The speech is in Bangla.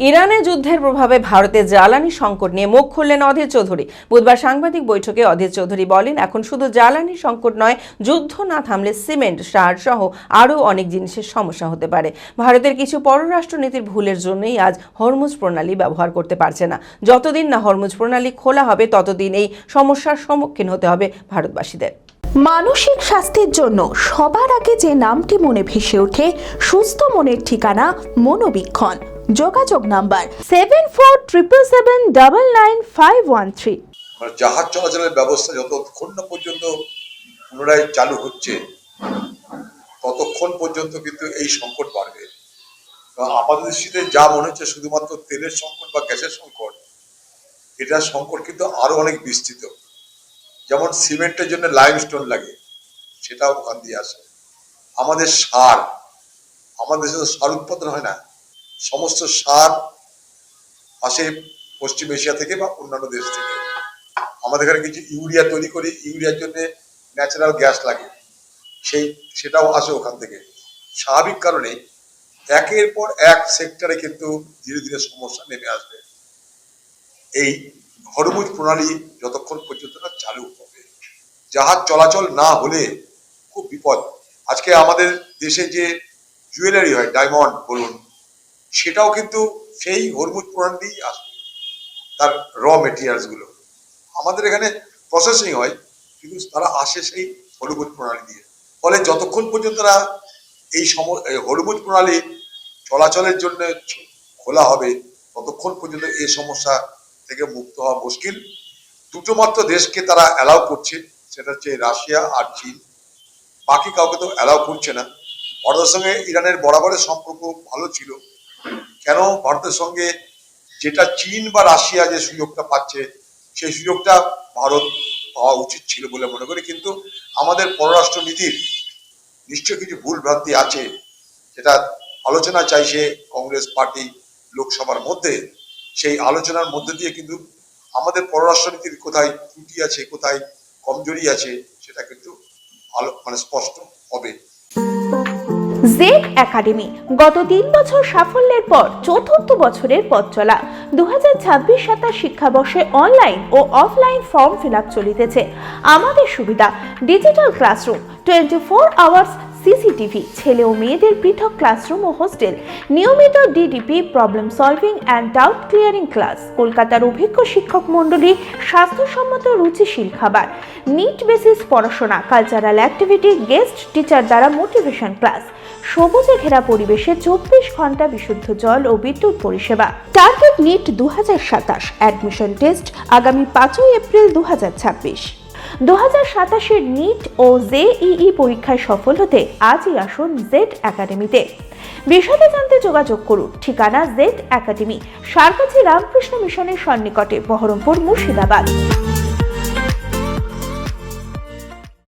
ইরানে যুদ্ধের প্রভাবে ভারতে জ্বালানি সংকট নিয়ে মুখ খুললেন অধীর চৌধুরী। বুধবার সাংবাদিক বৈঠকে অধীর চৌধুরী বলেন, এখন শুধু জ্বালানি সংকট নয়, যুদ্ধ না থামলে সিমেন্ট, সার সহ আরও অনেক জিনিসের সমস্যা হতে পারে। ভারতের কিছু পররাষ্ট্রনীতির ভুলের জন্যই আজ হরমুজ প্রণালী ব্যবহার করতে পারছে না। যতদিন না হরমুজ প্রণালী খোলা হবে, ততদিন এই সমস্যার সম্মুখীন হতে হবে ভারতবাসীদের। মানসিক স্বাস্থ্যের জন্য সবার আগে যে নামটি মনে ভেসে ওঠে, সুস্থ মনের ঠিকানা মনোবীক্ষণ। যোগাযোগ নাম্বার 7477799513। জাহাজ চলাচলের ব্যবস্থা যতক্ষণ না পর্যন্ত পুনরায় চালু হচ্ছে, ততক্ষণ পর্যন্ত কিন্তু এই সংকট বাড়বে। আপাত দৃষ্টিতে যা মনে হচ্ছে শুধুমাত্র তেলের সংকট বা গ্যাসের সংকট, এটার সংকট কিন্তু আরো অনেক বিস্তৃত। যেমন সিমেন্টের জন্য লাইমস্টোন লাগে, সেটাও ওখান দিয়ে আসে। আমাদের সার, আমাদের দেশে তো সার উৎপাদন হয় না, সমস্ত সার আসে পশ্চিম এশিয়া থেকে বা অন্যান্য দেশ থেকে। আমাদের এখানে কিছু ইউরিয়া তৈরি করি, ইউরিয়ার জন্য ন্যাচারাল গ্যাস লাগে, সেটাও আসে ওখান থেকে। স্বাভাবিক কারণে একের পর এক সেক্টরে কিন্তু ধীরে ধীরে সমস্যা নেমে আসবে। এই হরমুজ প্রণালী যতক্ষণ পর্যন্ত না চালু হবে, জাহাজ চলাচল না হলে খুব বিপদ। আজকে আমাদের দেশে যে জুয়েলারি হয়, ডায়মন্ড বলুন, সেটাও কিন্তু সেই হরমুজ প্রণালী আসবে। তার র মেটেরিয়ালস গুলো আমাদের এখানে প্রসেসিং হয়, কিন্তু তারা আসে সেই হরমুজ প্রণালী দিয়ে। ফলে যতক্ষণ পর্যন্ত না এই হরমুজ প্রণালী চলাচলের জন্য খোলা হবে, ততক্ষণ পর্যন্ত এই সমস্যা থেকে মুক্ত হওয়া মুশকিল। দুটো মাত্র দেশকে তারা অ্যালাউ করছে, সেটা হচ্ছে রাশিয়া আর চীন। বাকি কাউকে তো অ্যালাউ করছে না। ভারতের সঙ্গে ইরানের বরাবরের সম্পর্ক ভালো ছিল, কেন ভারতের সঙ্গে যেটা চীন বা রাশিয়া যে সুযোগটা পাচ্ছে, সেই সুযোগটা ভারত পাওয়া উচিত ছিল বলে মনে করি। কিন্তু আমাদের পররাষ্ট্র নীতির নিশ্চয় কিছু ভুল ভ্রান্তি আছে, যেটা আলোচনা চাইছে কংগ্রেস পার্টি লোকসভার মধ্যে। সেই আলোচনার মধ্যে দিয়ে কিন্তু আমাদের পররাষ্ট্রনীতির কোথায় ত্রুটি আছে, কোথায় কমজোরি আছে, সেটা কিন্তু স্পষ্ট হবে। জেড একাডেমি গত 3 বছর সাফল্যের পর চতুর্থ বছরের পথ চলা। 2026-27 শিক্ষাবর্ষে অনলাইন ও অফলাইন ফর্ম ফিল আপ চলিতেছে। আমাদের সুবিধা ডিজিটাল ক্লাসরুম, 24 আওয়ার্স সিসিটিভি, ছেলে ও মেয়েদের পৃথক ক্লাসরুম ও হোস্টেল, নিয়মিত DDP, problem solving and doubt clearing class, কলকাতার অভিজ্ঞ শিক্ষক মণ্ডলী, স্বাস্থ্যসম্মত রুচিশীল খাবার, নিট বেসিস পড়াশোনা, কালচারাল অ্যাক্টিভিটি, গেস্ট টিচার দ্বারা মোটিভেশন ক্লাস, সবুজে ঘেরা পরিবেশে 24 ঘন্টা বিশুদ্ধ জল ও বিদ্যুৎ পরিষেবা। টার্গেট নিট 2027, অ্যাডমিশন টেস্ট আগামী 5 এপ্রিল 2026। 2027-এর নিট ও জেইই পরীক্ষায় সফল হতে আজই আসুন জেড একাডেমিতে। বিশদে জানতে যোগাযোগ করুন। ঠিকানা জেড একাডেমি, সারকাছি রামকৃষ্ণ মিশনের সন্নিকটে, বহরমপুর, মুর্শিদাবাদ।